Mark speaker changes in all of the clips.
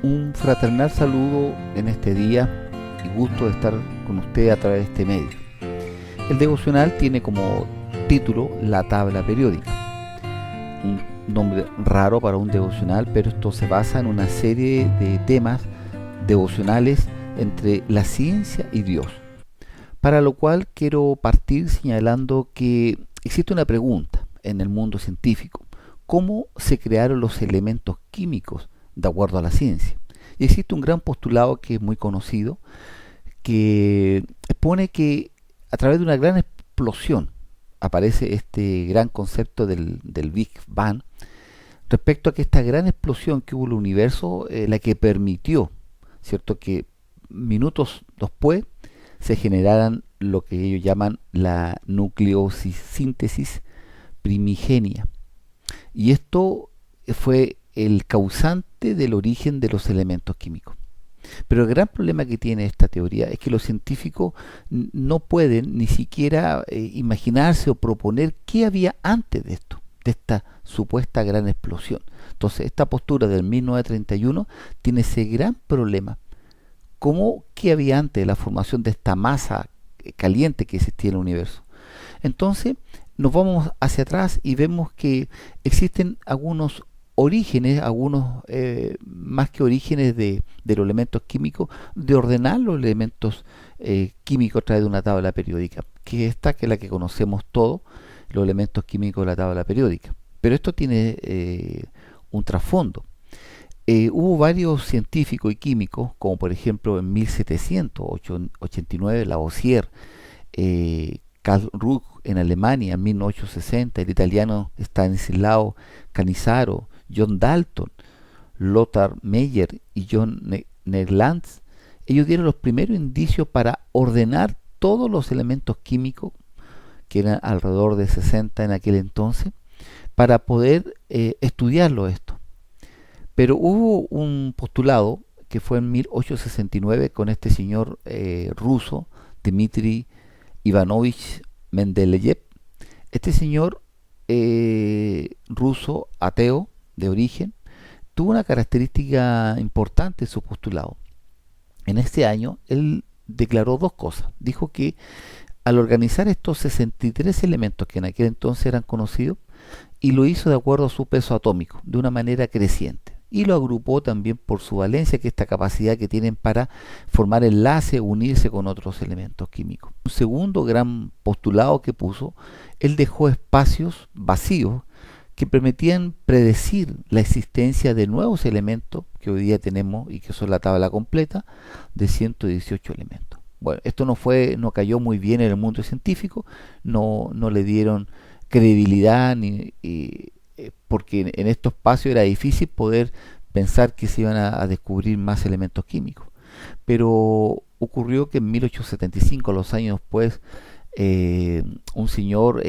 Speaker 1: Un fraternal saludo en este día y gusto de estar con usted a través de este medio. El devocional tiene como título La tabla periódica, un nombre raro para un devocional, pero esto se basa en una serie de temas devocionales entre la ciencia y Dios, para lo cual quiero partir señalando que existe una pregunta en el mundo científico: ¿cómo se crearon los elementos químicos de acuerdo a la ciencia? Y existe un gran postulado que es muy conocido, que expone que a través de una gran explosión aparece este gran concepto del Big Bang, respecto a que esta gran explosión que hubo en el universo, la que permitió, ¿cierto?, que minutos después se generaran lo que ellos llaman la nucleosíntesis primigenia. Y esto fue el causante del origen de los elementos químicos. Pero el gran problema que tiene esta teoría es que los científicos no pueden ni siquiera imaginarse o proponer qué había antes de esto, de esta supuesta gran explosión. Entonces, esta postura del 1931 tiene ese gran problema. ¿Cómo qué había antes de la formación de esta masa caliente que existía en el universo? Entonces, nos vamos hacia atrás y vemos que existen algunos orígenes, algunos más que orígenes de los elementos químicos, de ordenar los elementos químicos a través de una tabla periódica, que es esta, que es la que conocemos todos, los elementos químicos de la tabla periódica. Pero esto tiene un trasfondo. Hubo varios científicos y químicos, como por ejemplo en 1789 Lavoisier, Karl Ruck en Alemania en 1860, el italiano Stanislao Cannizzaro, John Dalton, Lothar Meyer y John Nerlens. Ellos dieron los primeros indicios para ordenar todos los elementos químicos, que eran alrededor de 60 en aquel entonces, para poder estudiarlo esto. Pero hubo un postulado que fue en 1869 con este señor ruso, Dmitri Ivanovich Mendeleev. Este señor ruso, ateo de origen, tuvo una característica importante en su postulado. En este año él declaró dos cosas. Dijo que al organizar estos 63 elementos que en aquel entonces eran conocidos, y lo hizo de acuerdo a su peso atómico, de una manera creciente. Y lo agrupó también por su valencia, que es esta capacidad que tienen para formar enlace, unirse con otros elementos químicos. Un segundo gran postulado que puso, él dejó espacios vacíos que permitían predecir la existencia de nuevos elementos que hoy día tenemos y que son la tabla completa de 118 elementos. Bueno, esto no cayó muy bien en el mundo científico, no le dieron credibilidad porque en estos espacios era difícil poder pensar que se iban a descubrir más elementos químicos. Pero ocurrió que en 1875, los años después, un señor,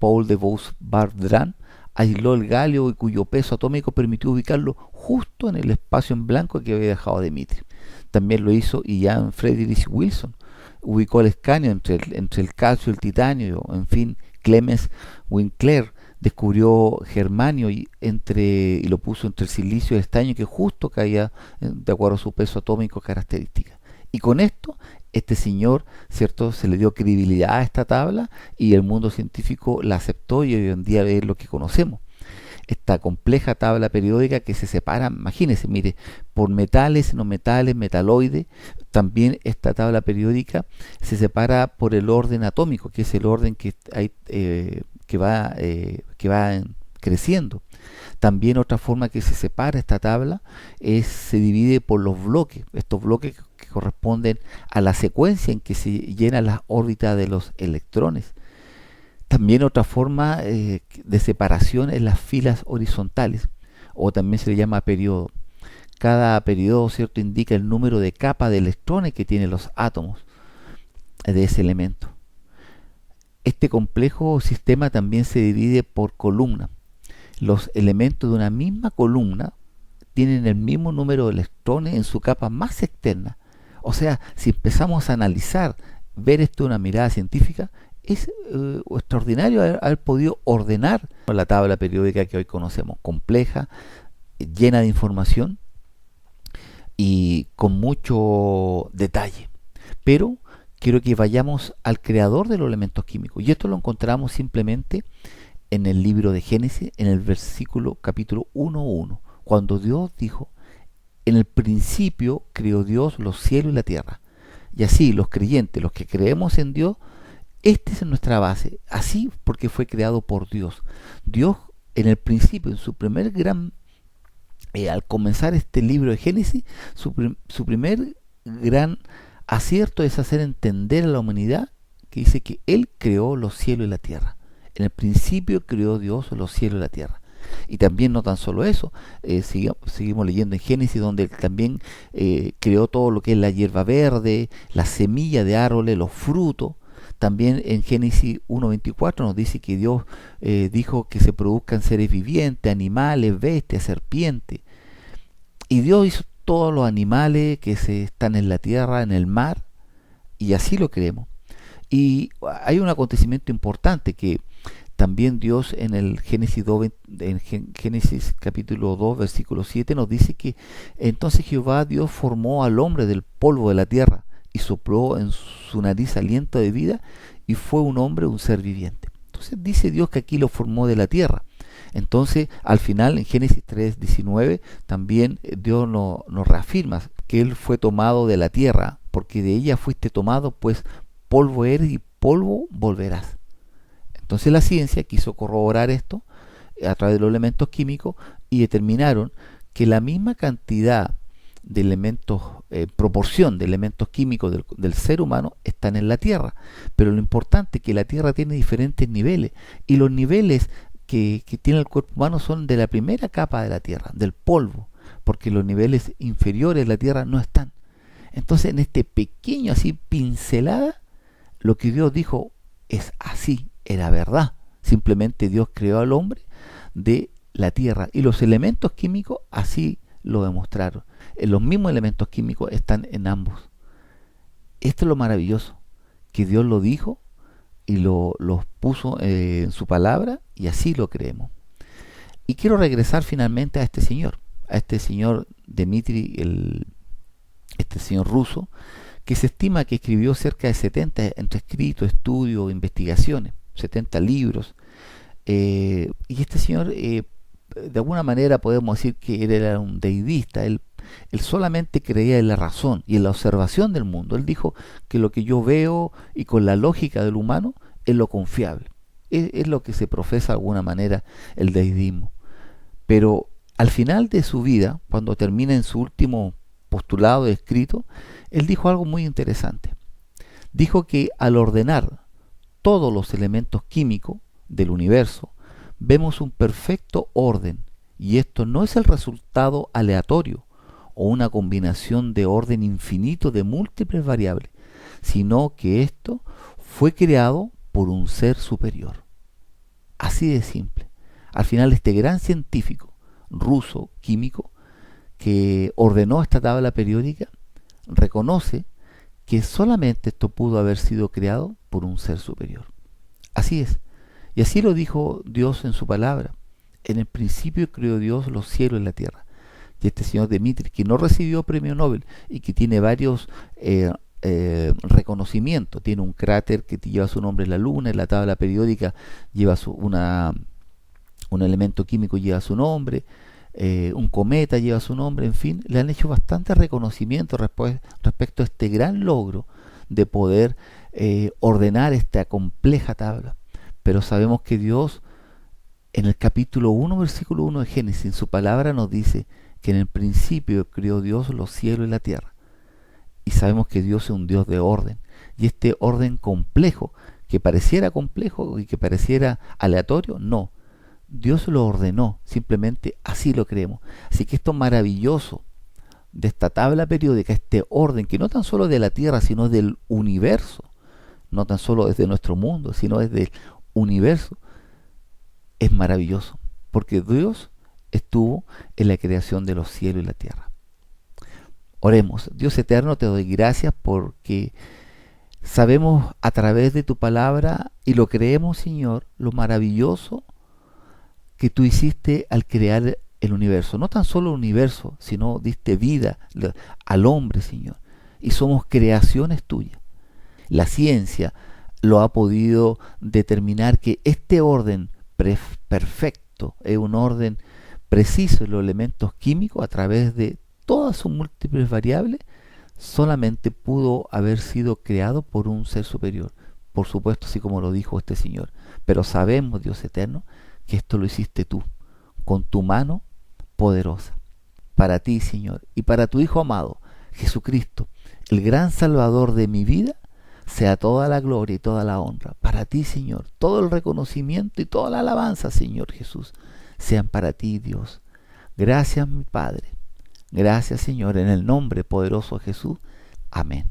Speaker 1: Paul de Vos-Bardran, aisló el galio y cuyo peso atómico permitió ubicarlo justo en el espacio en blanco que había dejado Dimitri. También lo hizo Ian Friedrich Wilson, ubicó el escanio entre el calcio y el titanio. En fin, Clemens Winkler descubrió germanio y lo puso entre el silicio y el estaño, que justo caía de acuerdo a su peso atómico característica. Y con esto, este señor, ¿cierto?, se le dio credibilidad a esta tabla y el mundo científico la aceptó, y hoy en día es lo que conocemos. Esta compleja tabla periódica que se separa, imagínense, mire, por metales, no metales, metaloides. También esta tabla periódica se separa por el orden atómico, que es el orden que va creciendo. También otra forma que se separa esta tabla se divide por los bloques, estos bloques que corresponden a la secuencia en que se llenan las órbitas de los electrones. También otra forma de separación es las filas horizontales, o también se le llama periodo. Cada periodo, ¿cierto?, indica el número de capas de electrones que tienen los átomos de ese elemento. Este complejo sistema también se divide por columna. Los elementos de una misma columna tienen el mismo número de electrones en su capa más externa. O sea, si empezamos a analizar, ver esto de una mirada científica, es extraordinario haber podido ordenar la tabla periódica que hoy conocemos, compleja, llena de información, y con mucho detalle. Pero quiero que vayamos al creador de los elementos químicos. Y esto lo encontramos simplemente en el libro de Génesis, en el versículo capítulo 1:1, cuando Dios dijo: en el principio creó Dios los cielos y la tierra. Y así los creyentes, los que creemos en Dios, esta es nuestra base. Así porque fue creado por Dios. Dios en el principio, en su primer gran, al comenzar este libro de Génesis, su primer gran acierto es hacer entender a la humanidad que dice que Él creó los cielos y la tierra. En el principio creó Dios los cielos y la tierra. Y también no tan solo eso, seguimos leyendo en Génesis, donde Él también creó todo lo que es la hierba verde, la semilla de árboles, los frutos. También en Génesis 1:24 nos dice que Dios dijo que se produzcan seres vivientes, animales, bestias, serpientes. Y Dios hizo todos los animales que están en la tierra, en el mar, y así lo creemos. Y hay un acontecimiento importante que también Dios en el Génesis 2, en Génesis capítulo 2, versículo 7 nos dice que entonces Jehová Dios formó al hombre del polvo de la tierra y sopló en su nariz aliento de vida y fue un hombre, un ser viviente. Entonces dice Dios que aquí lo formó de la tierra. Entonces al final en Génesis 3:19 también Dios nos reafirma que Él fue tomado de la tierra, porque de ella fuiste tomado, pues polvo eres y polvo volverás. Entonces la ciencia quiso corroborar esto a través de los elementos químicos y determinaron que la misma cantidad de elementos, proporción de elementos químicos del ser humano están en la Tierra. Pero lo importante es que la Tierra tiene diferentes niveles y los niveles que tiene el cuerpo humano son de la primera capa de la Tierra, del polvo, porque los niveles inferiores de la Tierra no están. Entonces en este pequeño así pincelada, lo que Dios dijo es así, era verdad. Simplemente Dios creó al hombre de la tierra y los elementos químicos así lo demostraron. Los mismos elementos químicos están en ambos. Esto es lo maravilloso, que Dios lo dijo y los puso en su palabra y así lo creemos. Y quiero regresar finalmente a este señor Dmitri, este señor ruso, que se estima que escribió cerca de 70 entre escritos, estudios, investigaciones, 70 libros. Y este señor, de alguna manera podemos decir que él era un deidista. Él solamente creía en la razón y en la observación del mundo. Él dijo que lo que yo veo y con la lógica del humano es lo confiable. Es lo que se profesa de alguna manera el deidismo. Pero al final de su vida, cuando termina en su último postulado escrito, él dijo algo muy interesante. Dijo que al ordenar todos los elementos químicos del universo, vemos un perfecto orden, y esto no es el resultado aleatorio o una combinación de orden infinito de múltiples variables, sino que esto fue creado por un ser superior. Así de simple. Al final este gran científico ruso, químico, que ordenó esta tabla periódica, reconoce que solamente esto pudo haber sido creado por un ser superior. Así es. Y así lo dijo Dios en su palabra. En el principio creó Dios los cielos y la tierra. Y este señor Dmitri, que no recibió premio Nobel y que tiene varios reconocimientos, tiene un cráter que lleva su nombre en la luna, en la tabla periódica lleva un elemento químico lleva su nombre, un cometa lleva su nombre, en fin, le han hecho bastante reconocimiento respecto a este gran logro de poder ordenar esta compleja tabla. Pero sabemos que Dios, en el capítulo 1, versículo 1 de Génesis, en su palabra nos dice que en el principio creó Dios los cielos y la tierra. Y sabemos que Dios es un Dios de orden. Y este orden complejo, que pareciera complejo y que pareciera aleatorio, no. Dios lo ordenó, simplemente así lo creemos. Así que esto maravilloso de esta tabla periódica, este orden que no tan solo de la Tierra, sino del universo, no tan solo desde nuestro mundo, sino desde el universo, es maravilloso, porque Dios estuvo en la creación de los cielos y la tierra. Oremos. Dios eterno, te doy gracias porque sabemos a través de tu palabra y lo creemos, Señor, lo maravilloso que tú hiciste al crear el universo. No tan solo el universo, sino diste vida al hombre, Señor. Y somos creaciones tuyas. La ciencia lo ha podido determinar que este orden perfecto es un orden preciso en los elementos químicos a través de todas sus múltiples variables, solamente pudo haber sido creado por un ser superior. Por supuesto, así como lo dijo este Señor. Pero sabemos, Dios eterno, que esto lo hiciste tú, con tu mano poderosa. Para ti, Señor, y para tu Hijo amado, Jesucristo, el gran Salvador de mi vida, sea toda la gloria y toda la honra. Para ti, Señor, todo el reconocimiento y toda la alabanza, Señor Jesús, sean para ti, Dios. Gracias, mi Padre. Gracias, Señor, en el nombre poderoso de Jesús. Amén.